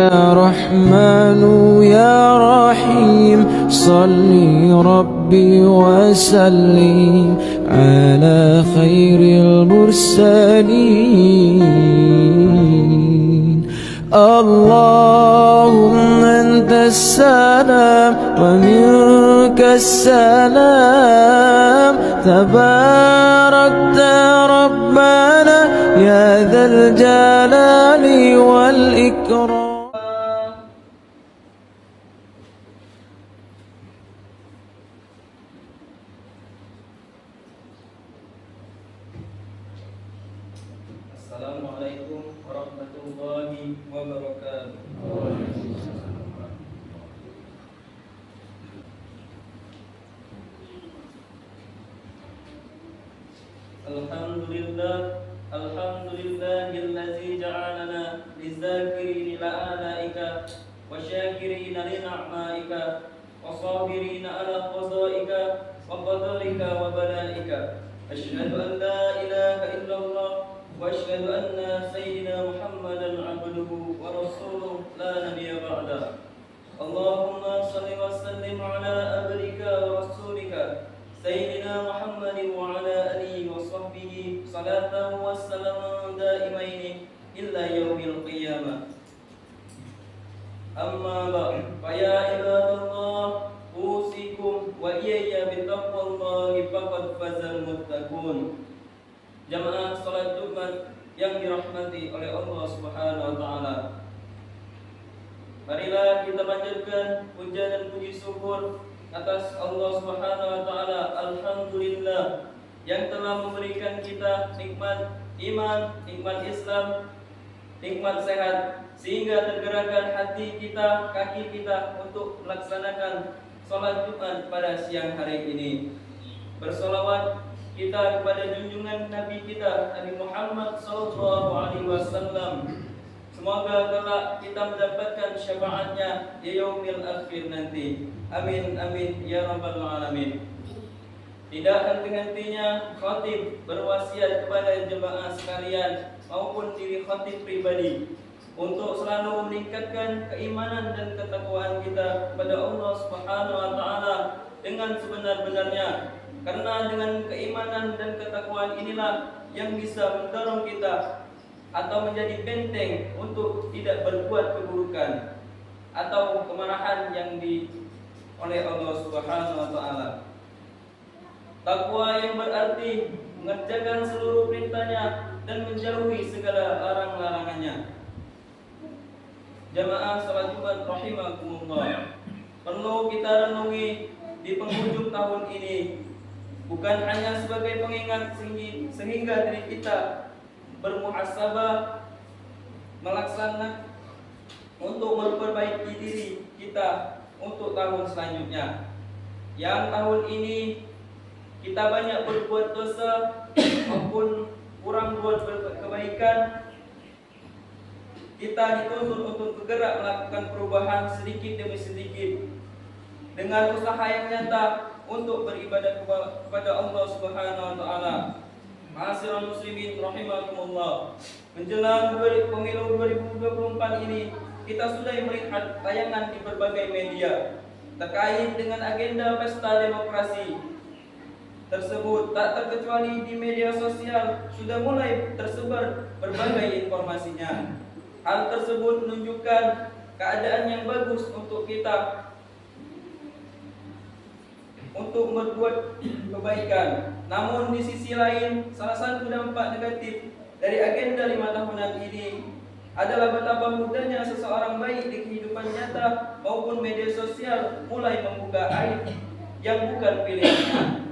يا رحمن يا رحيم صل ربي وسلم على خير المرسلين. اللهم أنت السلام ومنك السلام، تباركت ربنا يا ذا الجلال والإكرام. Assalamualaikum warahmatullahi wabarakatuh. Alhamdulillahillazi ja'alana lizzakirina la'alaika wa syakirina li na'maika wa sabirina ala qadaika wa qadarika wa balaika. Asyhadu an la ilaha illallah wa asyhadu anna sayyidina Muhammadan abduhu wa rasuluhu la nabiyya ba'da. Allahumma shalli wa sallim ala abdika wa rasulika sayyidina Muhammadin wa ala alihi wa sahbihi salatan wa salaman daimaini illa yaumil qiyamah. Amma ba'd, fa ya ibadallah, usikum wa iyaya bitaqwallahi faqad fazal muttaqun. Jamaah salat Jumat yang dirahmati oleh Allah Subhanahu wa taala. Marilah kita panjatkan puja dan puji syukur atas Allah Subhanahu wa taala. Alhamdulillah yang telah memberikan kita nikmat iman, nikmat Islam, nikmat sehat, sehingga tergerakkan hati kita, kaki kita untuk melaksanakan salat Jumat pada siang hari ini. Bersolawat kita kepada junjungan Nabi kita Nabi Muhammad SAW. Semoga kelak kita mendapatkan syafaatnya di yaumil akhir nanti. Amin amin ya rabbal alamin. Tidak henti-hentinya khatib berwasiat kepada jemaah sekalian maupun diri khatib pribadi untuk selalu meningkatkan keimanan dan ketakwaan kita kepada Allah Subhanahu wa taala dengan sebenar-benarnya. Karena dengan keimanan dan ketakwaan inilah yang bisa mendorong kita atau menjadi benteng untuk tidak berbuat keburukan atau kemarahan yang oleh Allah Subhanahu wa taala. Takwa yang berarti mengerjakan seluruh perintahnya dan menjauhi segala larang-larangannya. Jamaah salat Jumat rahimakumullah, perlu kita renungi di penghujung tahun ini, bukan hanya sebagai pengingat sehingga diri kita bermuhasabah, melaksanakan untuk memperbaiki diri kita untuk tahun selanjutnya. Yang tahun ini kita banyak berbuat dosa maupun kurang buat kebaikan, kita dituntut untuk bergerak melakukan perubahan sedikit demi sedikit dengan usaha yang nyata untuk beribadah kepada Allah Subhanahu wa taala. Ma'asyiral muslimin rahimakumullah, menjelang pemilu 2024 ini kita sudah melihat tayangan di berbagai media terkait dengan agenda pesta demokrasi tersebut. Tak terkecuali di media sosial sudah mulai tersebar berbagai informasinya. Hal tersebut menunjukkan keadaan yang bagus untuk kita untuk berbuat kebaikan. Namun di sisi lain, salah satu dampak negatif dari agenda 5 tahunan ini adalah betapa mudahnya seseorang baik di kehidupan nyata maupun media sosial mulai membuka aib yang bukan pilihannya,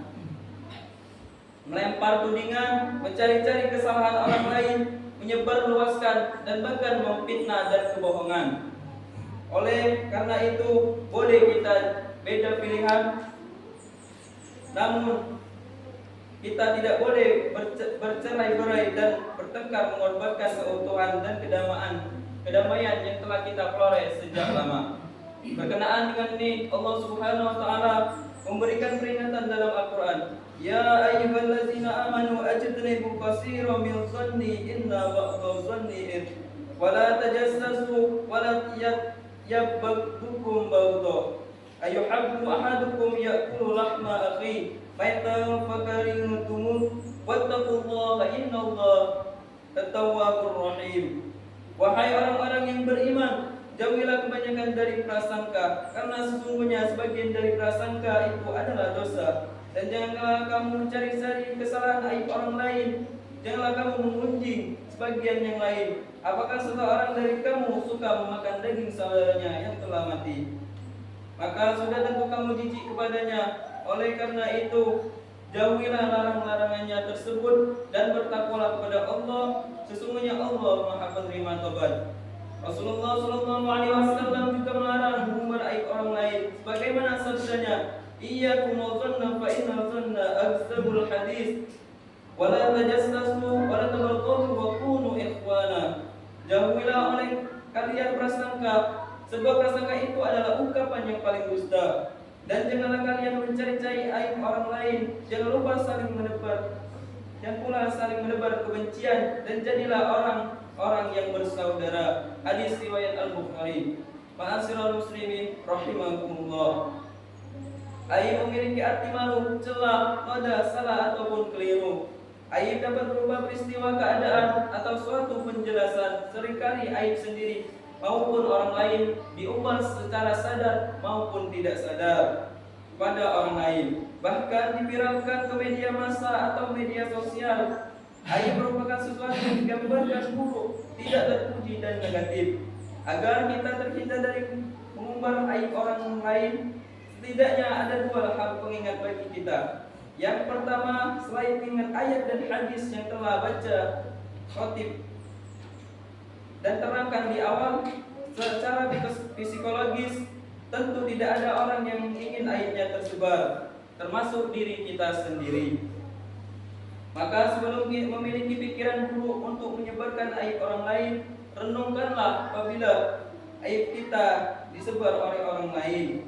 melempar tudingan, mencari-cari kesalahan orang lain, menyebarluaskan dan bahkan memfitnah dan kebohongan. Oleh karena itu, boleh kita beda pilihan, namun kita tidak boleh bercerai-berai dan bertengkar mengorbankan keutuhan dan kedamaian yang telah kita peroleh sejak lama. Berkenaan dengan ini, Allah Subhanahu wa taala memberikan peringatan dalam Al-Qur'an, Ya ayyuhallazina amanu ajtanibu katsiran min dhanni inna ba'dadh dhanni ولا تجسسوا ولا يغتب بعضكم بعضا أيحب أحدكم يأكل لحم أخيه ميتا فكرهتموه واتقوا الله إن الله التواب الرحيم. Wahai orang-orang yang beriman, jauhilah kebanyakan dari prasangka, karena sesungguhnya sebagian dari prasangka itu adalah dosa. Dan janganlah kamu mencari-cari kesalahan aib orang lain. Janganlah kamu mengunjing sebagian yang lain. Apakah seseorang dari kamu suka memakan daging saudaranya yang telah mati? Maka sudah tentu kamu jijik kepadanya. Oleh karena itu, jauhilah larang-larangannya tersebut dan bertakwalah kepada Allah. Sesungguhnya Allah Maha Penerima Taubat. Rasulullah SAW juga melarang mengumbar aib orang lain, sebagaimana sabdanya, iyyakum wadh-dhanna fa inna dhanna akdzabul hadis, wa la tajassasu wa la tabaghadu wa kunu ikhwana. Jauhilah oleh kalian prasangka, sebab prasangka itu adalah ungkapan yang paling dusta. Dan janganlah kalian mencari-cari aib orang lain. Jangan lupa saling menebar, dan pula saling menebar kebencian, dan jadilah orang-orang yang bersaudara. Hadis riwayat Al-Bukhari. Ma'asyiral muslimin rahimakumullah. Aib memiliki arti malu, celah, noda, salah ataupun keliru. Aib dapat berupa peristiwa keadaan atau suatu penjelasan. Seringkali aib sendiri maupun orang lain diumbar secara sadar maupun tidak sadar pada orang lain, bahkan diviralkan ke media massa atau media sosial. Aib merupakan sesuatu yang digambarkan buruk, tidak terpuji dan negatif. Agar kita terhindar dari mengumbar aib orang lain, setidaknya ada dua hal pengingat bagi kita. Yang pertama, selain ingat ayat dan hadis yang telah baca khotib dan terangkan di awal, secara psikologis tentu tidak ada orang yang ingin aibnya tersebar, termasuk diri kita sendiri. Maka sebelum memiliki pikiran buruk untuk menyebarkan aib orang lain, renungkanlah apabila aib kita disebar oleh orang lain.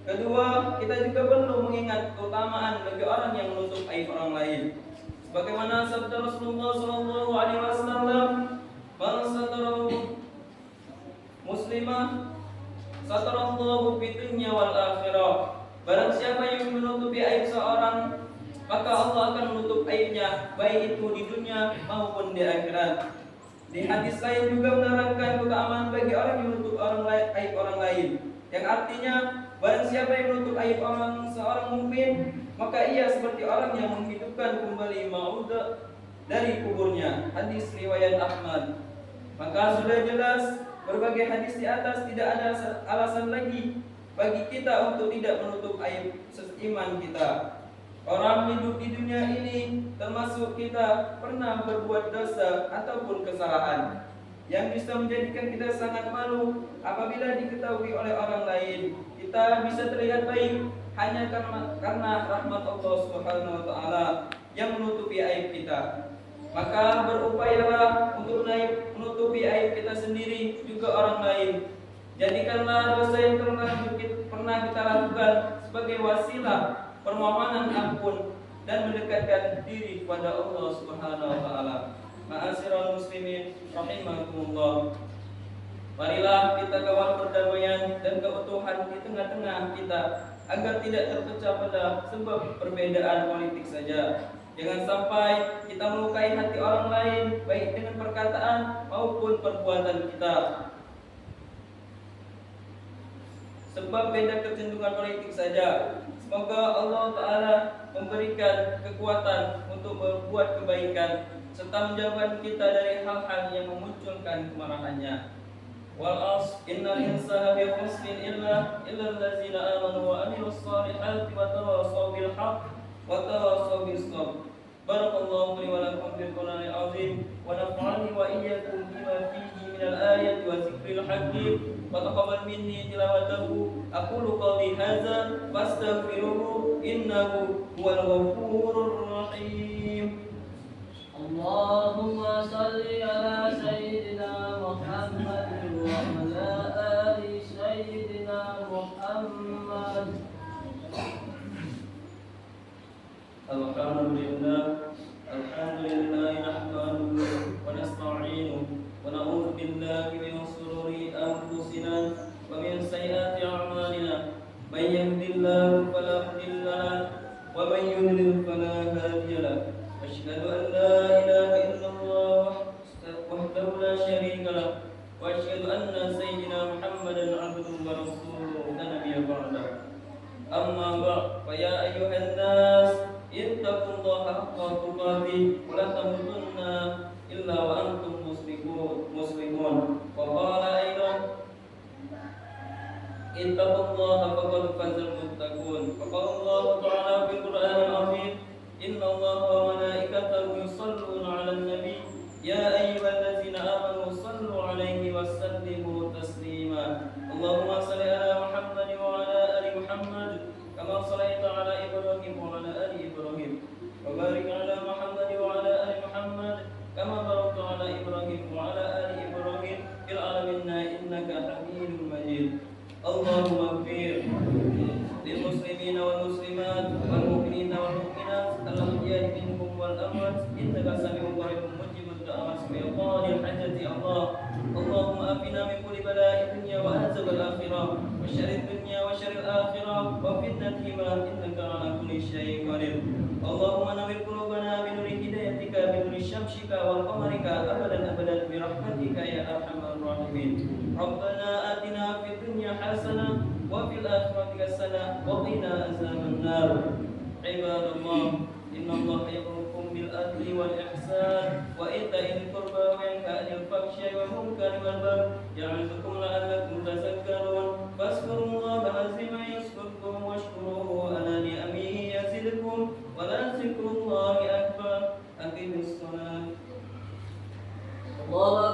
Kedua, kita juga perlu mengingat keutamaan bagi orang yang menutup aib orang lain. Sebagaimana sabda Rasulullah SAW, "Man satara muslimah satarallahu fid dunya wal akhirah." Barang siapa yang menutupi aib seorang, maka Allah akan menutup aibnya, baik itu di dunia maupun di akhirat. Di hadis lain juga menerangkan keutamaan bagi orang yang menutup aib orang lain, yang artinya barang siapa yang menutup aib seorang mukmin, maka ia seperti orang yang menghidupkan kembali mau'ud dari kuburnya. Hadis riwayat Ahmad. Maka sudah jelas berbagai hadis di atas tidak ada alasan lagi bagi kita untuk tidak menutup aib seiman kita. Orang hidup di dunia ini, termasuk kita, pernah berbuat dosa ataupun kesalahan yang bisa menjadikan kita sangat malu apabila diketahui oleh orang lain. Kita bisa terlihat baik hanya karena rahmat Allah Subhanahu wa taala yang menutupi aib kita. Maka berupayalah untuk menutupi aib kita sendiri juga orang lain. Jadikanlah dosa yang pernah kita lakukan sebagai wasilah permohonan ampun dan mendekatkan diri kepada Allah Subhanahu wa taala. Ma'asyiral muslimin rahimakumullah. Marilah kita kawal perdamaian dan keutuhan di tengah-tengah kita agar tidak terpecah belah sebab perbedaan politik saja. Jangan sampai kita melukai hati orang lain baik dengan perkataan maupun perbuatan kita, sebab beda kecenderungan politik saja. Semoga Allah Ta'ala memberikan kekuatan untuk berbuat kebaikan serta menjauhkan kita dari hal-hal yang memunculkan kemarahannya. Wal as innal insana fi khusrin illa allazina amanu wa amilus solihati wa tawassaw bil haqq wa tawassaw bis sabr. Barakallahu li wa lakum bil Qur'anil azim wa nafa'ani wa iyyakum bima fihi minal ayati wa zikril hakim. Wa taqabbal minni tilawatahu. Aqulu qawli hadza fastaghfiruhu innahu huwal ghafurur rahim. Allahumma salli ala sayyidina Muhammad wa ala ali sayyidina Muhammad. Alhamdulillah nahmaduhu wa nasta'inuhu wa na'udzu ومن سيئات أعمالنا من يهد الله فلا مضل له ومن يضلل فلا هادي له أشهد أن لا إله إلا الله وحده لا شريك له وأشهد أن سيدنا محمدا عبده ورسوله لا نبي بعده أما بعد فيا أيها الناس اتقوا الله حق تقاته ولا تموتن إلا وأنتم مسلمون وقال أيضا اتقوا الله فقد فاز المتقون وقال الله تعالى في القرآن العظيم إن الله وملائكته يصلون على النبي يا أيها الذين آمنوا صلوا عليه وسلموا تسليما اللهم صل على محمد وعلى آل محمد كما صليت على إبراهيم وعلى آل إبراهيم وبارك على محمد وعلى آل محمد كما باركت على إبراهيم وعلى آل إبراهيم في العالمين إنك حميد مجيد اللهم اغفر للمسلمين والمسلمات والمؤمنين والمؤمنات الأحياء منهم والأموات إنك سميع قريب مجيب الدعوات في قال الحاجة الله اللهم آفنا من كل بلاء الدنيا وعذاب الآخرة وشر الدنيا وشر الآخرة وفتنتهما إنك على كل شيء قدير اللهم نور قلوبنا بنور هدايتك بنور شمسك وقمرك أبدا أبدا برحمتك يا أرحم الراحمين ربنا آتنا في الدنيا حسنة وفي الآخرة حسنة وقنا عذاب النار عباد الله إن الله يأمركم بالعدل والإحسان وإيتاء ذي القربى وينهى عن الفحشاء والمنكر والبغي يعظكم لعلكم تذكرون فاذكروا الله العظيم يذكركم واشكروه على نعمه يزدكم ولذكر الله أكبر أقيموا الصلاة. الله